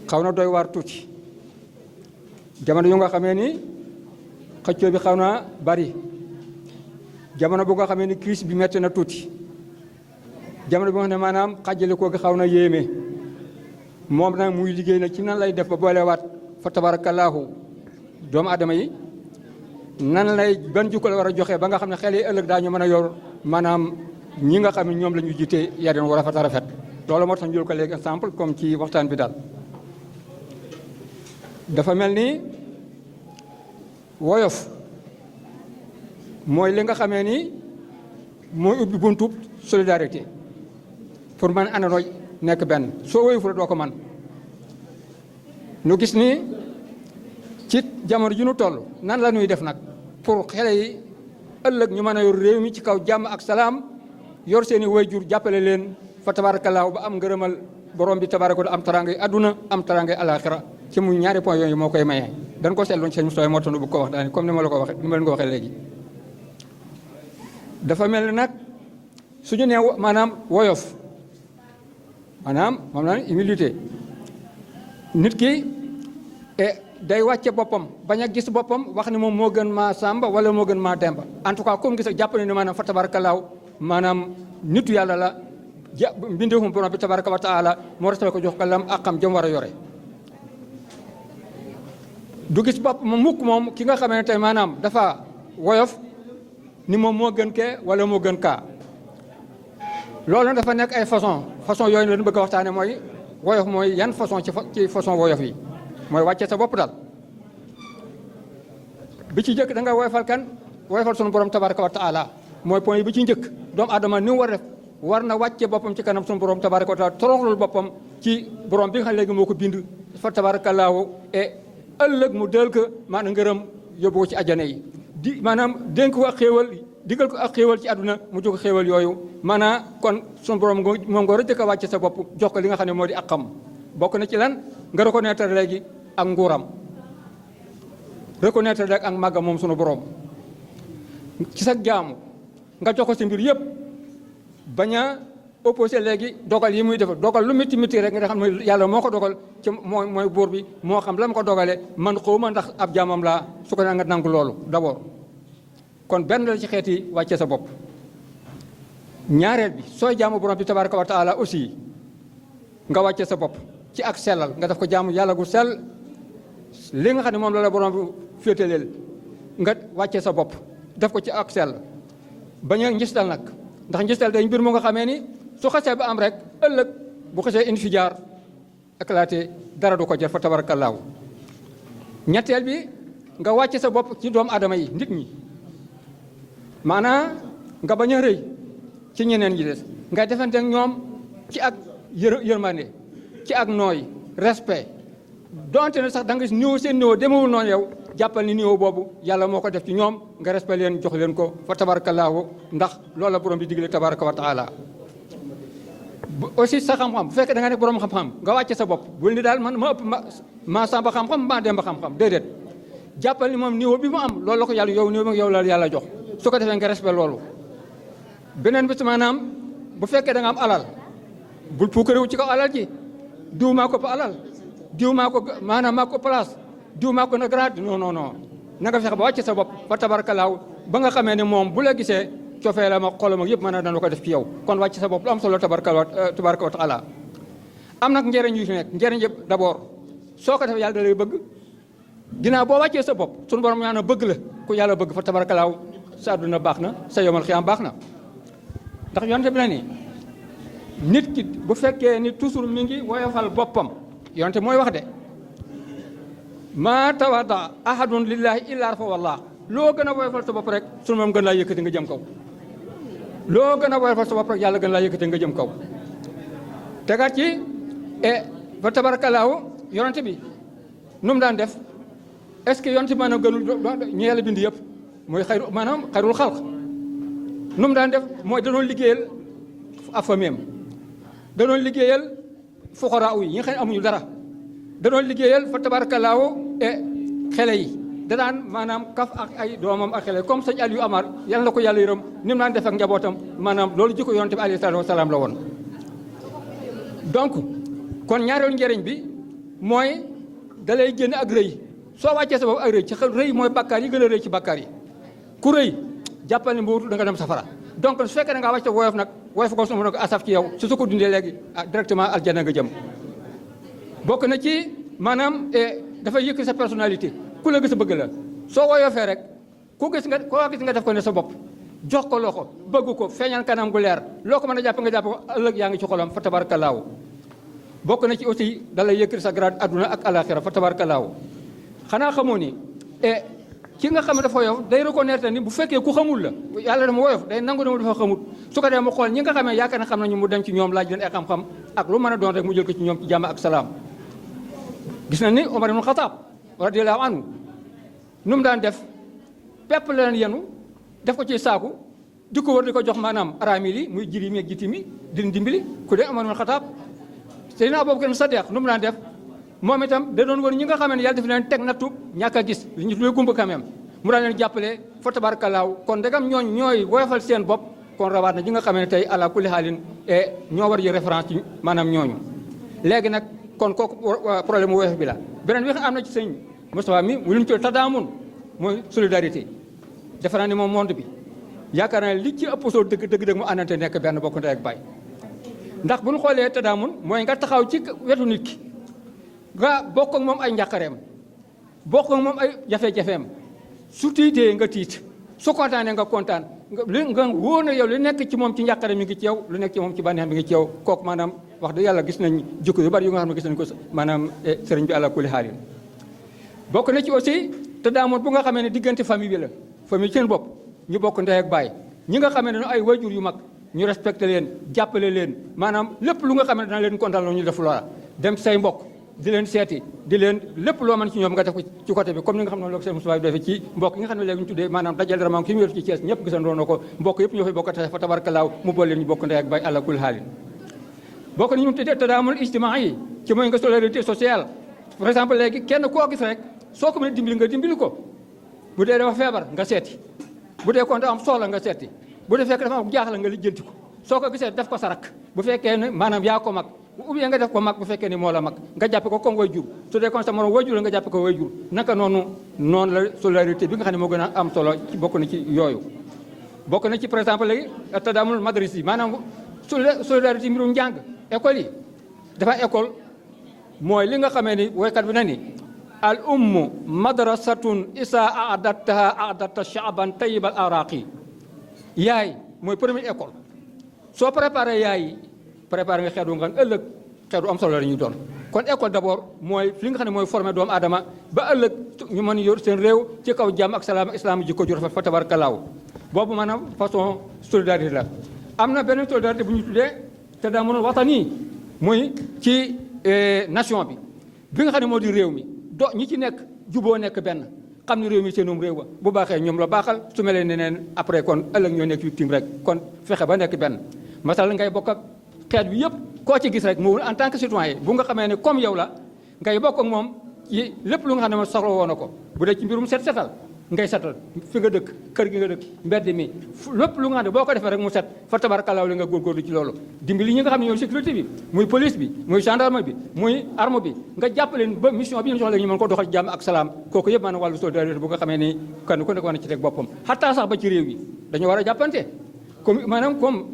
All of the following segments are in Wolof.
xaw na doy waar tuuti jamono yu nga xamee ni xëccoo bi xaw na bari jamono bu nga xamee ni crise bi metti na tuuti jamono bi nga xam ne maanaam xàjjale koo gi xaw na yéeme moom nag muy liggéey na ci nan lay def ba boolewaat fa tabarakallahu doomu aadama yi nan lay ban jukko la war a joxe ba nga xam ne xel yi ëllëg daañu mën a yor maanaam ñi nga xam ne ñoom la ñu jiite yarin wu rafet a rafet loolu moo tax ñu jël ko léegi exemple comme ci waxtaan bi daal dafa mel ni woyof mooy li nga xamee ni mooy ubbi buntub solidarité pour man àndandoo nekk benn soo woyoful doo ko man nu gis ni ci jamono ji nu toll nan la ñuy def nag pour xale yi ëllëg ñu mën a yor réew mi ci kaw jàmm ak salaam yor seen i waajur jàppale leen fa tabaarakallaahu ba am ngërëmal borom bi tabaaraka am taraangay adduna am taraangay alaxira ci mu ñaari point yooyu moo koy maye. dañ ko seetlu sëñ Moustapha moo tax nu bëgg ko wax daal comme ni ma la ko waxee ni ma leen ko waxee léegi. dafa mel ni nag suñu nee maanaam woyof maanaam moom la humilité nit ki day wàcce boppam bañ a gis boppam wax ni moom moo gën maa Samba wala moo gën maa Demba en tout cas comme gis jàpp ne maanaam fa tabarakalaaw maanaam nitu yàlla la ja mbindeefum borom bi tabaraka wa taala moo respecté ko jox ko lam ak xam jëm war a yore. du gis bopp ma mukk moom ki nga xamee ne tey maanaam dafa woyof ni moom moo gën kee wala moo gën kaa loolu dafa nekk ay façon yooyu la ñu bëgg a waxtaane mooy woyof mooy yan façon ci façon woyof yi mooy wàcce sa bopp daal bi ci njëkk da nga woyofal kan woyofal sunu borom tabaraka wa taala mooy point bi ci njëkk doomu adama ni mu war def war na wàcce boppam ci kanam sunu borom tabaraka wa taala toroxlul boppam ci borom bi nga xam léegi moo ko bind fa tabarakallaahu et ëllëg mu del ko maanaam ngërëm yóbbu ko ci ajjana yi di maanaam dénk ko ak xéewal digal ko ak xéewal ci àdduna mu jóg xéewal yooyu maanaam kon sunu borom moom nga war a jëkk a wàcce sa bopp jox ko li nga xam ne moo di ak xam bokk na ci lan nga reconnaître léegi ak nguuram reconnaître rek ak màggam moom sunu borom ci sa jaamu nga jox ko si mbir yëpp bañ a opposé léegi dogal yi muy def dogal lu métti métti rek nga xam ne yàlla moo ko dogal ci mooy buur bi moo xam la ma ko dogalee man xawma ndax ab jaamam laa su ko nga nangu loolu d'abord kon benn la ci xeeti wàcce sa bopp. ñaareel bi sooy jaamu borom bi tabaraka wa taala aussi nga wàcce sa bopp ci ak sellal nga def ko jaamu yàlla gu sell li nga xam ne moom la borom bi féetaleel nga wàcce sa bopp def ko ci ak sell bañ a njistal nag ndax njistal day mbir mu nga xamee ni su xasee ba am rek ëllëg bu xasee infijaar éclaté dara du ko jar fa tabarakallaahu. ñetteel bi nga wàcce sa bopp ci doomu aadama yi nit ñi maanaam nga bañ a rëy ci ñeneen ñi des ngay defante ak ñoom ci ak yërmande ci ak nooy respect donte ne sax da nga ñëw seen ñëw demewul noonu yow jàppal ni niveau boobu yàlla moo ko def ci ñoom nga respect leen jox leen ko fa tabarakallaahu ndax loolu la borom bi digle tabaraka wa taala. aussi sa xam-xam bu fekkee da nga nekk borom xam-xam nga wàcce sa bopp bul ni daal man ma ëpp ma Samba xam-xam maa Demba xam-xam déedéet jàppal ni moom niveau bi mu am loolu la ko yàlla yow niveau yow la yàlla jox su ko defee nga respect loolu. beneen bi maanaam bu fekkee da nga am alal bul puukarewu ci kaw alal ji diw maa ko pa alal diw maa ko maanaam maa ko place diw maa ko na grade non non non na nga fexe ba wàcce sa bopp fa tabarkalaaw ba nga xamee ne moom bu la gisee cofee la ma xolam ak yëpp mën a dana ko def ci yow kon wàcce sa bopp lu am solo tabaraka wa taala am nag njëriñ yu fi nekk njëriñ yëpp d'abord soo ko defee yàlla da lay bëgg ginnaaw boo wàccee sa bopp sunu borom ñaan bëgg la ku yàlla bëgg fa tabarkalaaw sa àdduna baax na sa yomal xiyaam baax na ndax yonte bi la ni nit ki bu fekkee ni toujours mi ngi woyofal boppam yonte mooy wax de maa tawada ahadun lillahi illa rafa wallah loo gën a woyofal sa bopp rek sunu moom gën laa yëkkati nga jëm kaw loo gën a woyofal sa bopp rek yàlla gën laa yëkkati nga jëm kaw tegaat ci fa tabarakallaahu yonte bi nu mu daan def est-ce que yonte bi maanaam gënul ñu yàlla bind yëpp mooy maanaam xayrul xalq nu mu daan def mooy da doon liggéeyal affameem da doon liggéeyal fuqaraaw yi ñi nga xam ne amuñu dara da doon liggéeyal fa tabarakallaahu xele yi da daan maanaam kaf ak ay doomam ak xele comme sëñ Aliou Amar yàlla na ko yàlla yërëm ni mu daan def ak njabootam maanaam loolu jikko yonent bi alayhi salaatu wa salaam la woon. donc kon ñaareelu njëriñ bi mooy da lay génn ak rëy soo wàccee sa bopp ak rëy ci xel rëy mooy bàkkaar yi gën a rëy ci bàkkaar yi ku rëy jàppal ne mbuutu da nga dem safara donc su fekkee da ngaa wàcce woyof nag woyof ko su ma ko asaf ci yow su ko dundee léegi directement aljana nga jëm bokk na ci maanaam dafay yëkk sa personnalité ku la gis bëgg la soo woyofee rek koo gis nga def ko ne sa bopp jox ko loxo bëgg ko feeñal kanam gu leer loo ko mën a jàpp nga jàpp ko ëllëg yaa ngi ci xolam fa tabarakallaahu bokk na ci aussi da lay yëkkati sa grade adduna ak alaxira fa tabarakallaahu xanaa xamoo ni ki nga xam ne dafa woyof day reconnaître ni bu fekkee ku xamul la yàlla dama woyof day nangu ne mu dafa xamul su ko dee mu xool ñi nga xamee yaakaar na xam nañu mu dem ci ñoom laaj leen ay xam-xam ak lu mën a doon rek mu jël ko ci ñoom ci jàmm ak salaam gis na ni Omar ibn Khattab radiyallahu anhu nu mu daan def pepp la leen yenu def ko ci saaku di ko wër di ko jox maanaam araamil yi muy jiri mi ak jiti mi di dimbali ku dee Omar ibn Khattab Seydina Abubakar Sadiq nu mu daan def moom itam da doon wër ñi nga xam ne yàlla daf leen teg nattu ñàkk a gis li ñu tuddee gumba quand même mu daan leen jàppale fa tabarakallaahu kon ndegam ñooy woyofal seen bopp kon rawaat na ñi nga xam ne tey ala kulli xaalin ñoo war a jël référence ci maanaam ñooñu léegi nag kon kooku problème mu woyof bi la beneen bi am na ci sëñ Moustapha mi mu lu ñu tuddee tadaamun mooy solidarité defe naa ni moom monde bi yaakaar naa li ci ëpp soo dëgg mu àndante nekk benn bokk ndey ak baay ndax bu ñu xoolee tadaamun mooy nga taxaw ci wetu nit ki nga bokk ak moom ay njàqareem bokk ak moom ay jafe-jafeem su tiitee nga tiit su kontaanee nga kontaan nga wóor na yow li nekk ci moom ci njàqare mi ngi ci yow lu nekk ci moom ci bànneex mi ngi ci yow kooku maanaam wax dëgg yàlla gis nañ jikko yu bari yu nga xam ne gis nañ ko maanaam sëriñ bi àla kulli xaalin bokk na ci aussi te daamoon bu nga xamee ne diggante famille bi la famille seen bopp ñu bokk ndey ak baay ñi nga xamee ne ay wayjur yu mag ñu respecté leen jàppale leen maanaam lépp lu nga xam ne dana leen kontaan loo ñu def loola dem say mbokk di leen seeti di leen lépp loo mën ci ñoom nga def ko ci côté bi comme ni nga xam ne loolu seen Moustapha defee ci mbokk yi nga xam ne léegi ñu tuddee maanaam dajal dara ki mu yor ci Thiès ñëpp gisandoo na ko mbokk yëpp ñoo fay bokk fa tabarkalaaw mu boole leen ñu bokk ndey ak baay àla kulli xaalin bokk na ñu tuddee tadaamul ijtimaa yi ci mooy nga solidarité sociale par exemple léegi kenn koo gis rek soo ko mën a dimbali nga dimbali ko bu dee dafa feebar nga seeti bu dee kon dafa am soxla nga seeti bu dee fekk dafa am jaaxle nga lijjanti ko soo ko gisee def ko sarak bu fekkee ne maanaam yaa ko mag ou bien nga def ko mag bu fekkee ni moo la mag nga jàppe ko comme way jur su dee kon sa morom way jur la nga jàppe ko way jur naka noonu la solidarité bi nga xam ne moo gën a am solo ci bokk na ci yooyu bokk na ci par exemple léegi tadaamul madris yi maanaam solidarité mbirum njàng école yi dafa école mooy li nga xamee ni woykat bi na ni al ummu madrasatun isa aadatta shaaban tayyibal araqi yaay mooy première école soo préparé yaay préparé nga xeetu nga ëllëg xeetu am solo la ñuy doon kon école d'abord mooy li nga xam ne mooy formé doomu aadama ba ëllëg ñu mën yor seen réew ci kaw jàmm ak salaam islam jikko ju rafet fa tabarkalaaw boobu maanaam façon solidarité la am na beneen solidarité bu ñu tuddee te daa mënul watani muy ci nation bi nga xam ne moo di réew mi ñi ci nekk juboo nekk benn xam ne réew mi seenum réew bu baaxee ñoom la baaxal su melee neneen après kon ëllëg ñoo nekk victime rek kon fexe ba nekk benn masal ngay bokk ak xeet bi yëpp koo ci gis rek mu en tant que citoyen bu nga xamee ne comme yow la ngay bokk ak moom ci lépp lu nga xam ne moom soxla woon na ko bu dee ci mbirum setal ngay setal fi nga dëkk kër gi nga dëkk mbedd mi lépp lu nga xam ne boo ko defee rek mu set fa tabarkalaaw li nga góorgóorlu ci loolu dimbali ñi nga xam ne ñooy sécurité bi muy police bi muy gendarme bi muy arme bi nga jàppaleen ba mission bi ñu soxla ñu mën ko doxal jàmm ak salaam kooku yëpp maanaam wàllu solidarité bu nga xamee ni kenn ku nekk war na ci teg boppam xataa sax ba ci réew yi dañu war a jàppante comme maanaam comme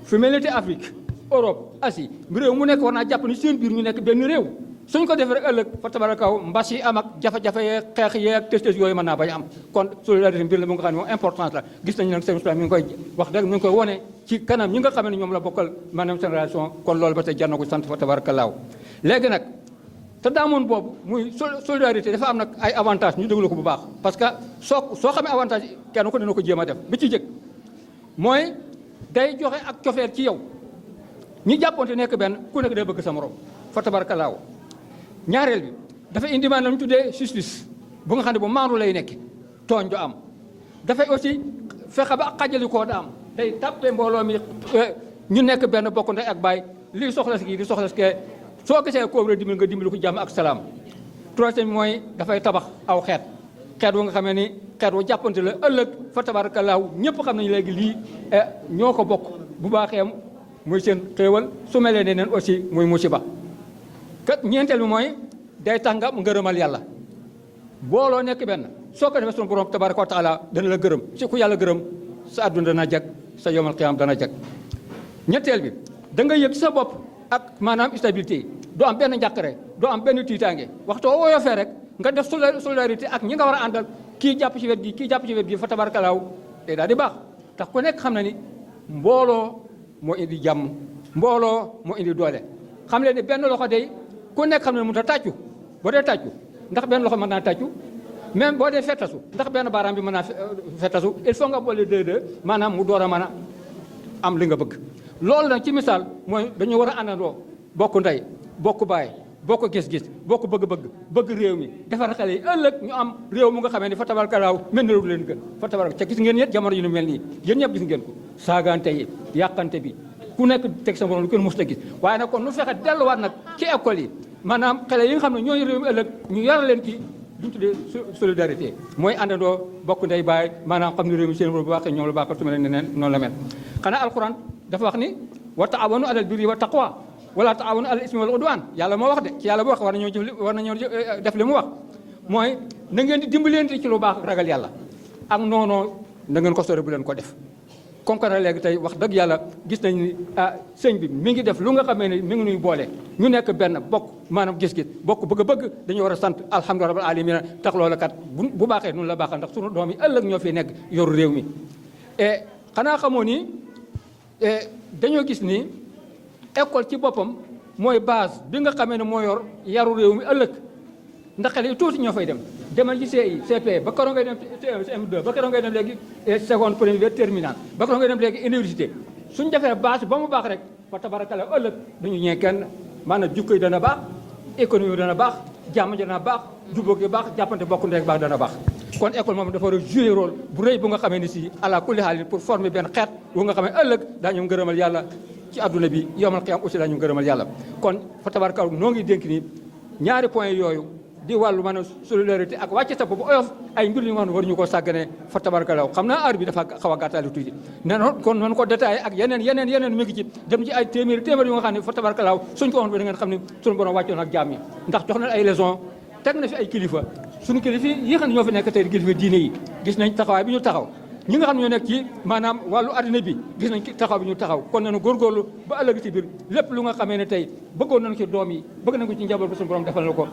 fi mel ni Afrique Europe Asie réew mu nekk war naa jàpp ni seen biir ñu nekk benn réew suñ ko defee rek ëllëg fa tabarakaw mbas yi am ak jafe-jafe yeeg xeex yeeg testes yooyu mën naa bañ am kon solidarité mbir la bu nga xam ne moom importance la gis nañu nag seen mi ngi koy wax dëgg mi ngi koy wone ci kanam ñi nga xam ne ñoom la bokkal maanaam génération kon loolu ba tey jar na ko sant fa tabarakallaaw léegi nag te daamoon boobu muy solidarité dafa am nag ay avantage ñu déglu ko bu baax parce que soo xamee avantage kenn ko dina ko jéem a def bi ci jëkk mooy day joxe ak cofeer ci yow ñi jàppoonte nekk benn ku nekk day bëgg sa morom fa tabarakallaahu ñaareel bi dafa indi maanaam ñu tuddee justice bu nga xam ne bu maandu lay nekk tooñ du am dafay aussi fexe ba xajali koo da am day tàppe mbooloo mi ñu nekk benn bokk ndey ak baay lii soxla si kii di soxla si kee soo gisee kooku rek dimbali nga dimbali ko jàmm ak salaam troisième mooy dafay tabax aw xeet wu nga xamee ni xeet wu jàppante la ëllëg fa tabarakallaahu ñëpp xam nañu léegi lii ñoo ko bokk bu baaxee muy seen xéewal su melee ne neen aussi muy musiba kat ñeenteel bi mooy day tax nga am ngërëmal yàlla booloo nekk benn soo ko defee sunu borom tabaraka wa taala dana la gërëm si ku yàlla gërëm sa àdduna dana jag sa yomal qiyaam dana jag. ñetteel bi da nga yëg sa bopp ak maanaam stabilité yi doo am benn njàqare doo am benn tiitaange waxtu woo woyofee rek nga def solidarité ak ñi nga war a àndal kii jàpp ci wet gi kii jàpp ci wet gi fa tabaarakalaaw te daal di baax tax ku nekk xam na ni mbooloo moo indi jàmm mbooloo moo indi doole. xam leen ni benn loxo day ku nekk xam ne mënut a tàccu boo dee tàccu ndax benn loxo mën naa tàccu même boo dee fettasu ndax benn baaraam bi mën naa fettasu il faut nga boole deux maanaam mu door a mën a am li nga bëgg. loolu nag ci misaal mooy dañu war a àndandoo bokk ndey bokk baay bokk gis-gis bokk bëgg-bëgg bëgg réew mi defar xale yi ëllëg ñu am réew mu nga xamee ni fa tabarkalaaw mel na lu leen gën fa tabaraka ca gis ngeen yéen jamono yu nu mel nii yéen ñëpp gis ngeen ko saagante yi yàqante bi ku nekk teg sa borom lu kenn mos a gis waaye nag kon nu fexe delluwaat nag ci école yi maanaam xale yi nga xam ne ñooy réew mi ëllëg ñu yar leen ci duñ tuddee solidarité mooy àndandoo bokk ndey baay maanaam xam ne réew mi seen borom bu baaxee ñoom la baaxal su ma leen neneen noonu la mel xanaa alquran dafa wax ni wa taawanu alal birri wa taqwa wala taawanu alal ismi wal udwan yàlla moo wax de ci yàlla boo wax war nañoo def li mu wax mooy na ngeen di dimbalante ci lu baax ragal yàlla ak noonoo na ngeen ko sore bu leen ko def comme que léegi tey wax dëgg yàlla gis nañ ni sëñ bi mi ngi def lu nga xamee ne mi ngi nuy boole ñu nekk benn bokk maanaam gis-gis bokk bëgg-bëgg dañu war a sant alhamdulilah rabbil alamin tax loola kat bu baaxee nun la baaxal ndax sunu doom yi ëllëg ñoo fi nekk yoru réew mi et xanaa xamoo ni dañoo gis ni école ci boppam mooy base bi nga xamee ne moo yor yaru réew mi ëllëg ndax xale yi tuuti ñoo fay dem demal ci CI CP ba keroog ngay dem CM2 ba keroog ngay dem léegi seconde première terminale ba keroog ngay dem léegi université suñ defee base ba mu baax rek fa tabarakalla ëllëg duñu ñee kenn maanaam jukko yi dana baax économie dana baax jàmm dana baax jubóog yi baax jàppante bokk ndek baax dana baax kon école moom dafa war a jouer rôle bu rëy bu nga xamee ni si ala kulli haal pour former benn xeet bu nga xamee ëllëg daañu ngërëmal yàlla ci adduna bi yowmal qiyaam aussi daañu ngërëmal yàlla kon fa tabarakalla noo ngi dénk ni ñaari point yooyu di wàllu maanaam solidarité ak wàcce sa bopp oyof ay mbir yu nga xam ne war ñu koo sàggane fa tabarakalla xam naa heure bi dafa xaw a gàttaali tuuti ne kon noonu ko détaillé ak yeneen mi ngi ci dem ci ay téeméeri yu nga xam ne fa tabarakalla suñ ko waxoon da ngeen xam ne suñu borom wàccoon ak jaam yi ndax jox na ay leçon teg na fi ay kilifa suñu kilifa yi xam ne ñoo fi nekk tey kilifa diine yi gis nañ taxawaay bi ñu taxaw ñi nga xam ne ñoo nekk ci maanaam wàllu addina bi gis nañ taxaw bi ñu taxaw kon nañu góorgóorlu ba ëllëg ci biir lépp lu nga xamee ne tey bëggoon nañu ci doom yi bëgg nañ ko ci njaboot bi suñu borom defal na ko